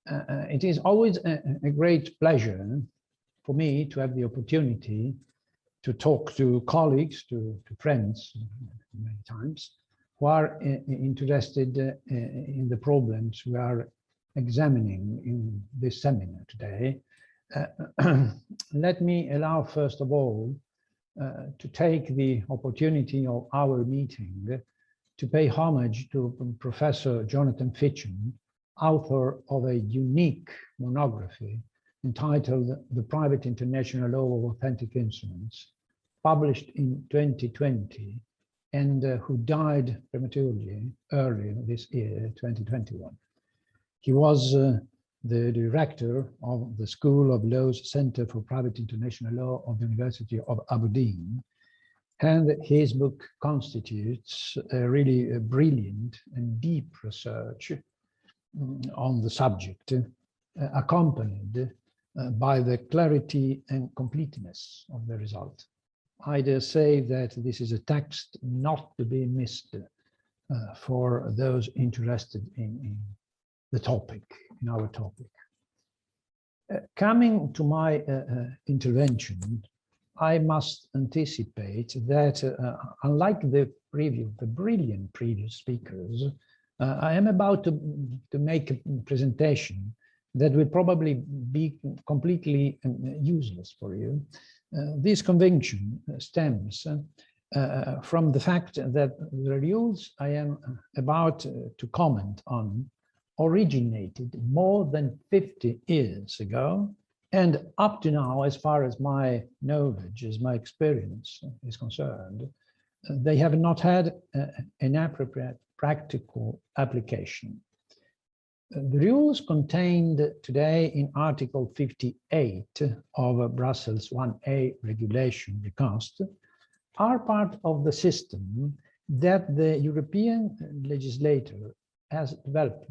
It is always a great pleasure for me to have the opportunity to talk to colleagues, to friends, many times, who are interested in the problems we are examining in this seminar today. Let me allow, first of all, to take the opportunity of our meeting to pay homage to Professor Jonathan Fitchin, author of a unique monography entitled The Private International Law of Authentic Instruments, published in 2020, and who died prematurely earlier this year, 2021. He was the director of the School of Law's Center for Private International Law of the University of Aberdeen, and his book constitutes a really brilliant and deep research on the subject, accompanied by the clarity and completeness of the result. I dare say that this is a text not to be missed for those interested in the topic, in our topic. Coming to my intervention, I must anticipate that unlike the brilliant previous speakers, I am about to make a presentation that will probably be completely useless for you. This conviction stems from the fact that the rules I am about to comment on originated more than 50 years ago, and up to now, as far as my knowledge, as my experience is concerned, they have not had an appropriate practical application. The rules contained today in Article 58 of Brussels 1A regulation recast are part of the system that the European legislator has developed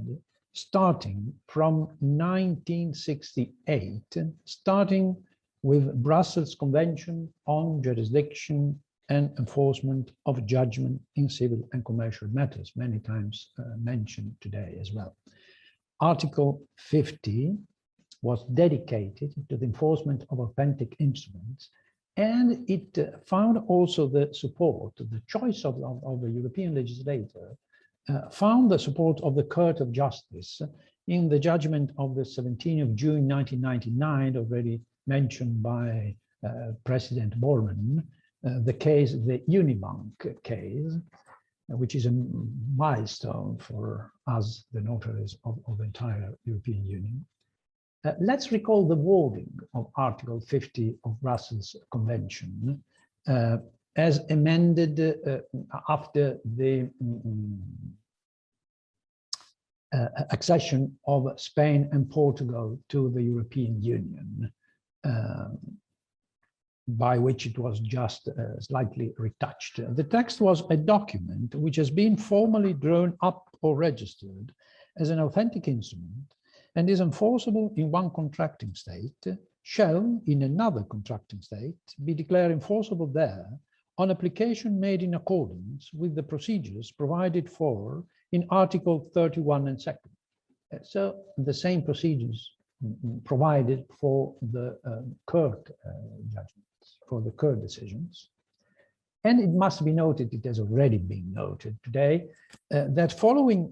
starting from 1968, starting with Brussels Convention on Jurisdiction and Enforcement of Judgment in Civil and Commercial Matters, many times mentioned today as well. Article 50 was dedicated to the enforcement of authentic instruments, and it found also the support, the choice of the European legislator found the support of the Court of Justice in the judgment of the 17th of June 1999, already mentioned by President Bormann, the case, the Unibank case, which is a milestone for us, the notaries of the entire European Union. Let's recall the wording of Article 50 of Brussels Convention as amended after the accession of Spain and Portugal to the European Union, by which it was just slightly retouched. The text was a document which has been formally drawn up or registered as an authentic instrument and is enforceable in one contracting state, shall in another contracting state be declared enforceable there on application made in accordance with the procedures provided for in Article 31 and 2nd. So the same procedures provided for the court judgments, for the court decisions. And it must be noted, it has already been noted today, that following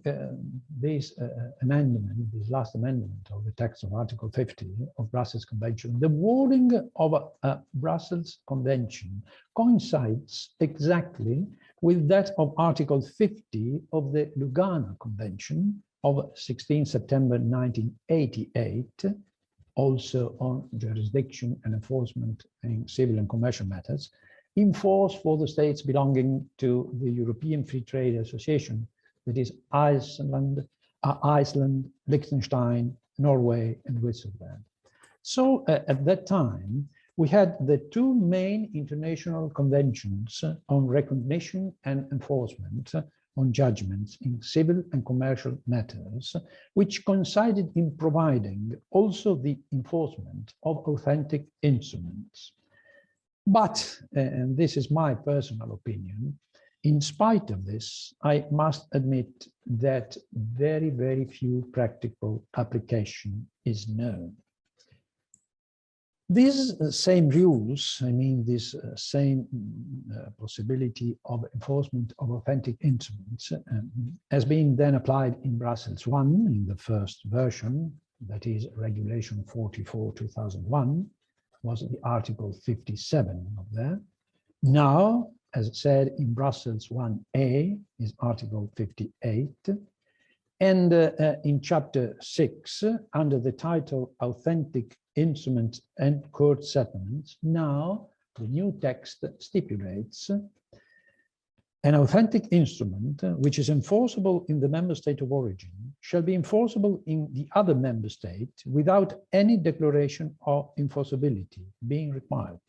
this amendment, this last amendment of the text of Article 50 of Brussels Convention, the wording of Brussels Convention coincides exactly with that of Article 50 of the Lugano Convention of 16 September 1988, also on jurisdiction and enforcement in civil and commercial matters, in force for the states belonging to the European Free Trade Association, that is Iceland, Liechtenstein, Norway, and Switzerland. So at that time, we had the two main international conventions on recognition and enforcement on judgments in civil and commercial matters, which coincided in providing also the enforcement of authentic instruments. But, and this is my personal opinion, In spite of this, I must admit that very, very few practical application is known. These same rules, I mean, this same possibility of enforcement of authentic instruments has been then applied in Brussels I in the first version, that is Regulation 44/2001, was the Article 57 of that. Now, as said in Brussels 1A is Article 58, and in Chapter 6, under the title Authentic Instruments and Court Settlements, now the new text stipulates an authentic instrument which is enforceable in the member state of origin shall be enforceable in the other member state without any declaration of enforceability being required.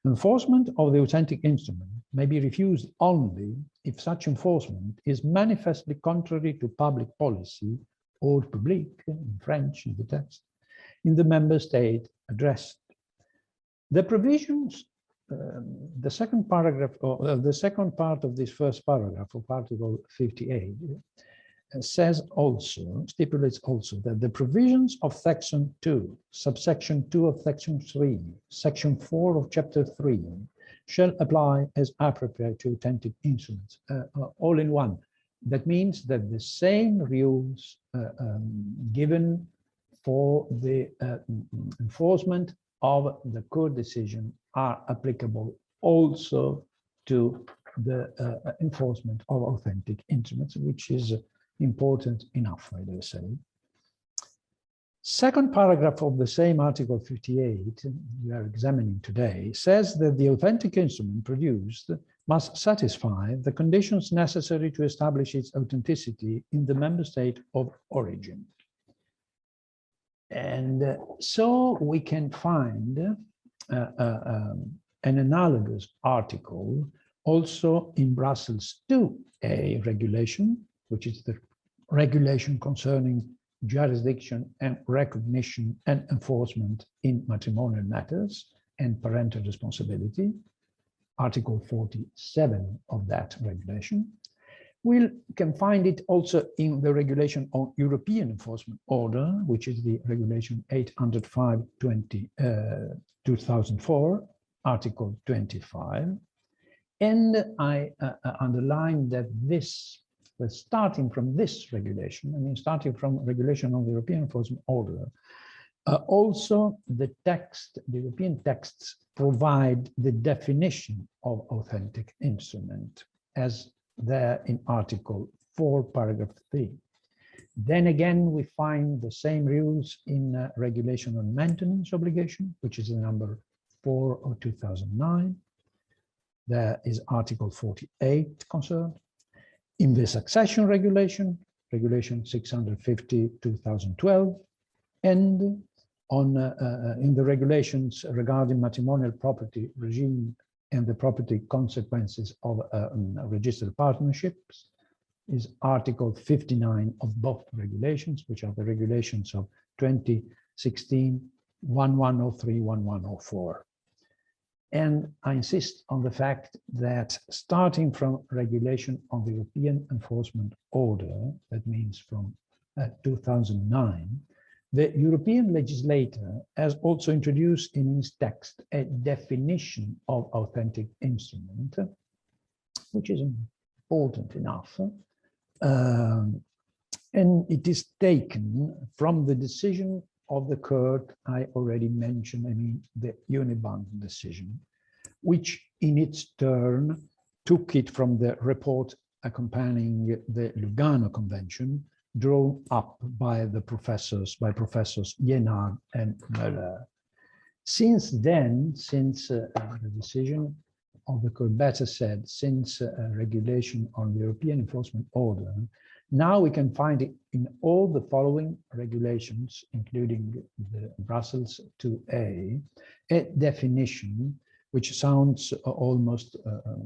Enforcement of the authentic instrument may be refused only if such enforcement is manifestly contrary to public policy, ordre public, in French in the text, in the member state addressed. The provisions, the second paragraph, or the second part of this first paragraph of Article 58 says also, stipulates also that the provisions of Section 2, subsection 2 of Section 3, Section 4 of Chapter 3 shall apply as appropriate to authentic instruments, all in one. That means that the same rules given for the enforcement of the court decision are applicable also to the enforcement of authentic instruments, which is important enough, I dare say. Second paragraph of the same Article 58 we are examining today says that the authentic instrument produced must satisfy the conditions necessary to establish its authenticity in the member state of origin. And so we can find an analogous article also in Brussels 2A regulation, which is the regulation concerning jurisdiction and recognition and enforcement in matrimonial matters and parental responsibility, Article 47 of that regulation. We can find it also in the regulation on European enforcement order, which is the regulation 805/2004, Article 25. And I underline that this, starting from this regulation, I mean, starting from regulation on the European enforcement order, also the European texts provide the definition of authentic instrument as there in Article 4, paragraph 3. Then again, we find the same rules in regulation on maintenance obligation, which is the number 4 of 2009. There is Article 48 concerned. In the succession regulation, regulation 650/2012, and on in the regulations regarding matrimonial property regime and the property consequences of registered partnerships is Article 59 of both regulations, which are the regulations of 2016, 1103, 1104. And I insist on the fact that starting from regulation on the European enforcement order, that means from 2009, the European legislator has also introduced in its text a definition of authentic instrument, which is important enough. And it is taken from the decision of the court I already mentioned, I mean, the Unibank decision, which in its turn took it from the report accompanying the Lugano Convention, drawn up by Professors Jenard and Möller. Since then, since the decision of the court, better said, since regulation on the European enforcement order, now we can find it in all the following regulations, including the Brussels 2A, a definition which sounds almost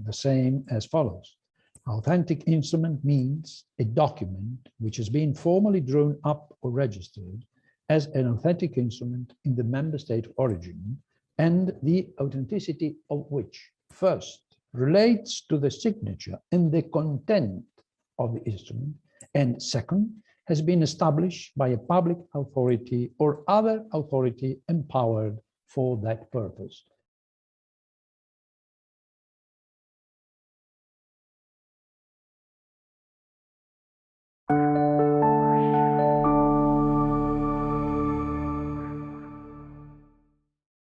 the same as follows. Authentic instrument means a document which has been formally drawn up or registered as an authentic instrument in the member state of origin, and the authenticity of which first relates to the signature and the content of the instrument, and second, has been established by a public authority or other authority empowered for that purpose.